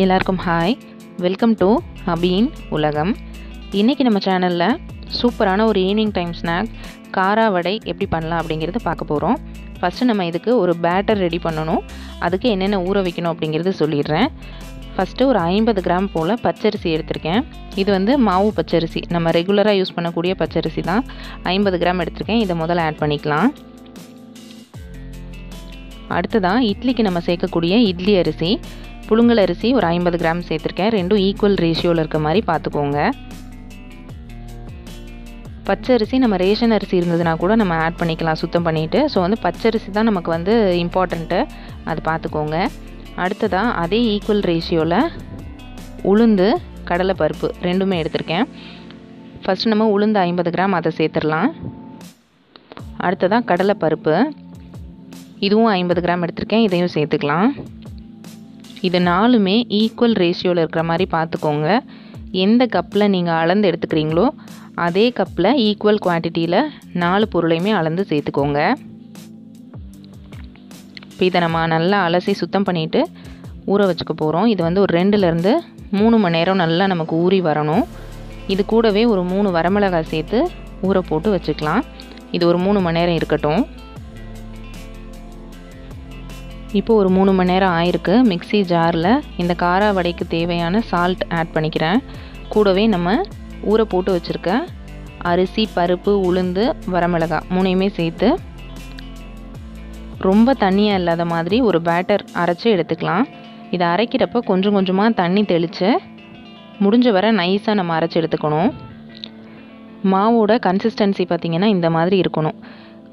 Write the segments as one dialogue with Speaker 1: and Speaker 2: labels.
Speaker 1: எல்லாருக்கும் hi, welcome to அபியின் உலகம். இன்றைக்கி நம்ம சேனலில் சூப்பரான ஒரு ஈவினிங் டைம் ஸ்நாக் காரா வடை எப்படி பண்ணலாம் அப்படிங்கிறது பார்க்க போகிறோம். ஃபஸ்ட்டு நம்ம இதுக்கு ஒரு பேட்டர் ரெடி பண்ணணும். அதுக்கு என்னென்ன ஊற வைக்கணும் அப்படிங்கிறது சொல்லிடுறேன். ஃபஸ்ட்டு ஒரு 50 கிராம் போல் பச்சரிசி எடுத்திருக்கேன். இது வந்து மாவு பச்சரிசி, நம்ம ரெகுலராக யூஸ் பண்ணக்கூடிய பச்சரிசி தான். 50 கிராம் எடுத்திருக்கேன். இதை முதல்ல ஆட் பண்ணிக்கலாம். அடுத்ததான் இட்லிக்கு நம்ம சேர்க்கக்கூடிய இட்லி அரிசி, புழுங்கல் அரிசி ஒரு 50 கிராம் சேர்த்துருக்கேன். ரெண்டும் ஈக்குவல் ரேஷியோவில் இருக்க மாதிரி பார்த்துக்கோங்க. பச்சரிசி நம்ம ரேஷன் அரிசி இருந்ததுன்னா கூட நம்ம ஆட் பண்ணிக்கலாம் சுத்தம் பண்ணிவிட்டு. ஸோ வந்து பச்சரிசி தான் நமக்கு வந்து இம்பார்ட்டண்ட்டு, அது பார்த்துக்கோங்க. அடுத்ததாக அதே ஈக்குவல் ரேஷியோவில் உளுந்து, கடலைப்பருப்பு ரெண்டுமே எடுத்திருக்கேன். ஃபஸ்ட்டு நம்ம உளுந்து 50 கிராம் அதை சேர்த்துடலாம். அடுத்ததாக கடலைப்பருப்பு, இதுவும் 50 கிராம் எடுத்திருக்கேன். இதையும் சேர்த்துக்கலாம். இது நாலுமே ஈக்குவல் ரேஷியோவில் இருக்கிற மாதிரி பார்த்துக்கோங்க. எந்த கப்பில் நீங்கள் அளந்து எடுத்துக்கிறீங்களோ அதே கப்பில் ஈக்குவல் குவான்டிட்டியில் 4 பொருளையுமே அளந்து சேர்த்துக்கோங்க. இப்போ இதை நம்ம நல்லா அலசி சுத்தம் பண்ணிவிட்டு ஊற வச்சுக்க போகிறோம். இது வந்து ஒரு 2லேருந்து 3 மணி நேரம் நல்லா நமக்கு ஊறி வரணும். இது கூடவே ஒரு 3 வரமிளகாய் சேர்த்து ஊற போட்டு வச்சுக்கலாம். இது ஒரு 3 மணி நேரம் இருக்கட்டும். இப்போ ஒரு 3 மணி நேரம் ஆயிருக்கு. மிக்ஸி ஜாரில் இந்த காரா வடைக்கு தேவையான சால்ட் ஆட் பண்ணிக்கிறேன். கூடவே நம்ம ஊற போட்டு வச்சுருக்க அரிசி, பருப்பு, உளுந்து, வரமிளகாய் 3யுமே சேர்த்து ரொம்ப தண்ணியாக இல்லாத மாதிரி ஒரு பேட்டர் அரைச்சி எடுத்துக்கலாம். இதை அரைக்கிறப்ப கொஞ்சம் கொஞ்சமாக தண்ணி தெளித்து முடிஞ்ச வரை நைஸாக நம்ம அரைச்சி எடுத்துக்கணும். மாவோட கன்சிஸ்டன்சி பார்த்திங்கன்னா இந்த மாதிரி இருக்கணும்.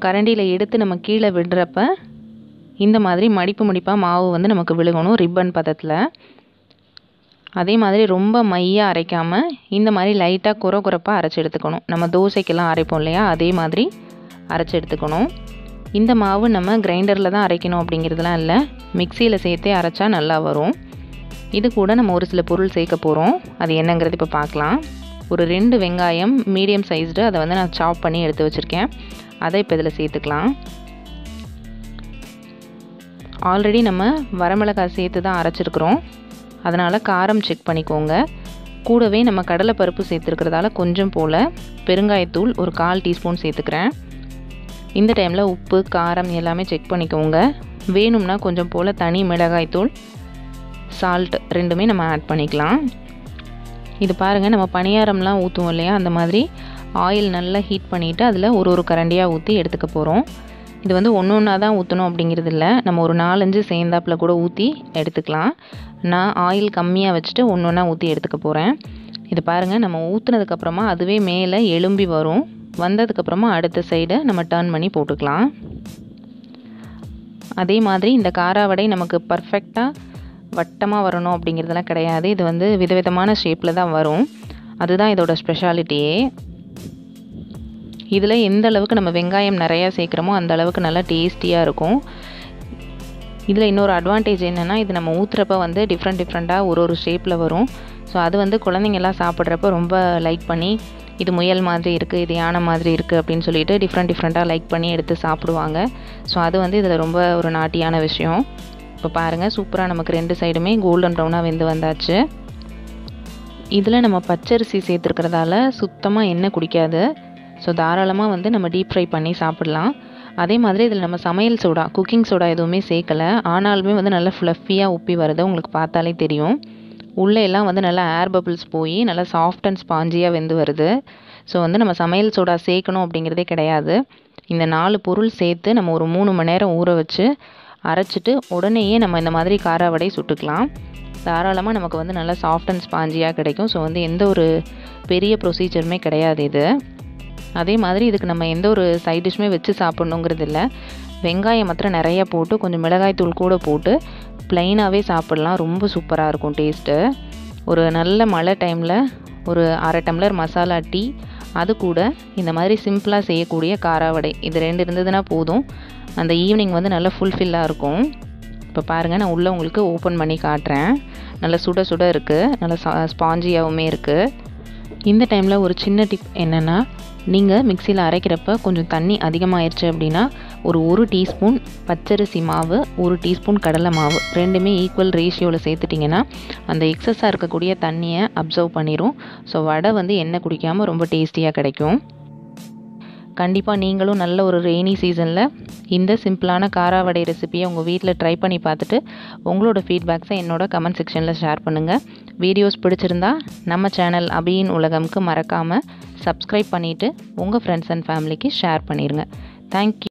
Speaker 1: கரண்டியில் எடுத்து நம்ம கீழே விடுறப்ப இந்த மாதிரி மடிப்பாக மாவு வந்து நமக்கு விழுகணும், ரிப்பன் பதத்தில். அதே மாதிரி ரொம்ப மையாக அரைக்காமல் இந்த மாதிரி லைட்டாக குறப்பாக அரைச்சி எடுத்துக்கணும். நம்ம தோசைக்கெல்லாம் அரைப்போம் இல்லையா, அதே மாதிரி அரைச்சி எடுத்துக்கணும். இந்த மாவு நம்ம கிரைண்டரில் தான் அரைக்கணும் அப்படிங்கிறதுலாம் இல்லை, மிக்சியில் சேர்த்தே அரைச்சா நல்லா வரும். இது கூட நம்ம ஒரு சில பொருள் சேர்க்க போகிறோம். அது என்னங்கிறது இப்போ பார்க்கலாம். ஒரு 2 வெங்காயம் மீடியம் சைஸ்டு, அதை வந்து நான் சாப் பண்ணி எடுத்து வச்சுருக்கேன். அதை இப்போ இதில் சேர்த்துக்கலாம். ஆல்ரெடி நம்ம வரமிளகாய் சேர்த்து தான் அரைச்சிருக்கிறோம், அதனால் காரம் செக் பண்ணிக்கோங்க. கூடவே நம்ம கடலைப்பருப்பு சேர்த்துருக்கிறதால கொஞ்சம் போல் பெருங்காயத்தூள் ஒரு 1/4 டீஸ்பூன் சேர்த்துக்கிறேன். இந்த டைமில் உப்பு, காரம் எல்லாமே செக் பண்ணிக்கோங்க. வேணும்னா கொஞ்சம் போல் தனி மிளகாய்த்தூள், சால்ட் ரெண்டுமே நம்ம ஆட் பண்ணிக்கலாம். இது பாருங்கள், நம்ம பணியாரம்லாம் ஊற்றுவோம் இல்லையா, அந்த மாதிரி ஆயில் நல்லா ஹீட் பண்ணிவிட்டு அதில் ஒரு கரண்டியாக ஊற்றி எடுத்துக்க போகிறோம். இது வந்து ஒன்றா தான் ஊற்றணும் அப்படிங்கிறது இல்லை, நம்ம ஒரு 4-5 சேர்ந்தாப்பில் கூட ஊற்றி எடுத்துக்கலாம். நான் ஆயில் கம்மியாக வச்சுட்டு ஒன்றா ஊற்றி எடுத்துக்க போகிறேன். இது பாருங்கள், நம்ம ஊற்றுனதுக்கப்புறமா அதுவே மேலே எலும்பி வரும். வந்ததுக்கப்புறமா அடுத்த சைடை நம்ம டர்ன் பண்ணி போட்டுக்கலாம். அதே மாதிரி இந்த காரா வடை நமக்கு பர்ஃபெக்டாக வட்டமாக வரணும் அப்படிங்கிறதுலாம் கிடையாது. இது வந்து விதவிதமான ஷேப்பில் தான் வரும். அதுதான் இதோட ஸ்பெஷாலிட்டியே. இதில் எந்த அளவுக்கு நம்ம வெங்காயம் நிறையா சேர்க்குறோமோ அந்த அளவுக்கு நல்லா டேஸ்டியாக இருக்கும். இதில் இன்னொரு அட்வான்டேஜ் என்னென்னா, இது நம்ம ஊற்றுறப்ப வந்து டிஃப்ரெண்ட்டாக ஒரு ஷேப்பில் வரும். ஸோ அது வந்து குழந்தைங்கள்லாம் சாப்பிட்றப்ப ரொம்ப லைக் பண்ணி, இது முயல் மாதிரி இருக்குது, இது யானை மாதிரி இருக்குது அப்படின்னு சொல்லிட்டு டிஃப்ரெண்ட்டாக லைக் பண்ணி எடுத்து சாப்பிடுவாங்க. ஸோ அது வந்து இதில் ரொம்ப ஒரு நாட்டியான விஷயம். இப்போ பாருங்கள், சூப்பராக நமக்கு 2 சைடுமே கோல்டன் ப்ரௌனாக வெந்து வந்தாச்சு. இதில் நம்ம பச்சரிசி சேர்த்துருக்கிறதால சுத்தமாக எண்ணெய் குடிக்காது. ஸோ தாராளமாக வந்து நம்ம டீப் ஃப்ரை பண்ணி சாப்பிட்லாம். அதே மாதிரி இதில் நம்ம சமையல் சோடா, குக்கிங் சோடா எதுவுமே சேர்க்கலை. ஆனாலுமே வந்து நல்லா ஃப்ளஃபியாக உப்பி வருது, உங்களுக்கு பார்த்தாலே தெரியும். உள்ளே எல்லாம் வந்து நல்லா ஏர் பபிள்ஸ் போய் நல்லா சாஃப்ட் அண்ட் ஸ்பாஞ்சியாக வெந்து வருது. ஸோ வந்து நம்ம சமையல் சோடா சேர்க்கணும் அப்படிங்கிறதே கிடையாது. இந்த 4 பொருள் சேர்த்து நம்ம ஒரு 3 மணி நேரம் ஊற வச்சு அரைச்சிட்டு உடனேயே நம்ம இந்த மாதிரி காரா வடை சுட்டுக்கலாம். தாராளமாக நமக்கு வந்து நல்லா சாஃப்ட் அண்ட் ஸ்பாஞ்சியாக கிடைக்கும். ஸோ வந்து எந்த ஒரு பெரிய ப்ரொசீஜருமே கிடையாது இது. அதே மாதிரி இதுக்கு நம்ம எந்த ஒரு சைட் டிஷ்ஷுமே வச்சு சாப்பிட்ணுங்கிறது இல்லை. வெங்காயம் மாத்திரம் நிறையா போட்டு கொஞ்சம் மிளகாய்த்தூள் கூட போட்டு ப்ளைனாகவே சாப்பிட்லாம். ரொம்ப சூப்பராக இருக்கும் டேஸ்ட்டு. ஒரு நல்ல மழை டைமில் ஒரு 1/2 டம்ளர் மசாலா டீ, அது கூட இந்த மாதிரி சிம்பிளாக செய்யக்கூடிய காரா வடை, இது 2 இருந்ததுன்னா போதும். அந்த ஈவினிங் வந்து நல்லா ஃபுல்ஃபில்லாக இருக்கும். இப்போ பாருங்கள், நான் உள்ளே உங்களுக்கு ஓப்பன் பண்ணி காட்டுறேன். நல்லா சுட சுட இருக்குது, நல்லா ஸ்பாஞ்சியாகவுமே இருக்குது. இந்த டைமில் ஒரு சின்ன டிப் என்னென்னா, நீங்கள் மிக்சியில் அரைக்கிறப்ப கொஞ்சம் தண்ணி அதிகமாகிடுச்சு அப்படின்னா ஒரு 1 டீஸ்பூன் பச்சரிசி மாவு, 1 டீஸ்பூன் கடலை மாவு ரெண்டுமே ஈக்குவல் ரேஷியோவில் சேர்த்துட்டிங்கன்னா அந்த எக்ஸஸாக இருக்கக்கூடிய தண்ணியை அப்சர்வ் பண்ணிடும். ஸோ வடை வந்து எண்ணெய் குடிக்காமல் ரொம்ப டேஸ்டியாக கிடைக்கும். கண்டிப்பாக நீங்களும் நல்ல ஒரு ரெய்னி சீசனில் இந்த சிம்பிளான காரா வடை ரெசிபியை உங்கள் வீட்டில் ட்ரை பண்ணி பார்த்துட்டு உங்களோட ஃபீட்பேக்ஸை என்னோட கமெண்ட் செக்ஷனில் ஷேர் பண்ணுங்கள். வீடியோஸ் பிடிச்சிருந்தா நம்ம சேனல் அபியின் உலகம்க்கு மறக்காமல் சப்ஸ்கிரைப் பண்ணிவிட்டு உங்கள் ஃப்ரெண்ட்ஸ் அண்ட் ஃபேமிலிக்கு ஷேர் பண்ணிடுங்க. தேங்க்யூ.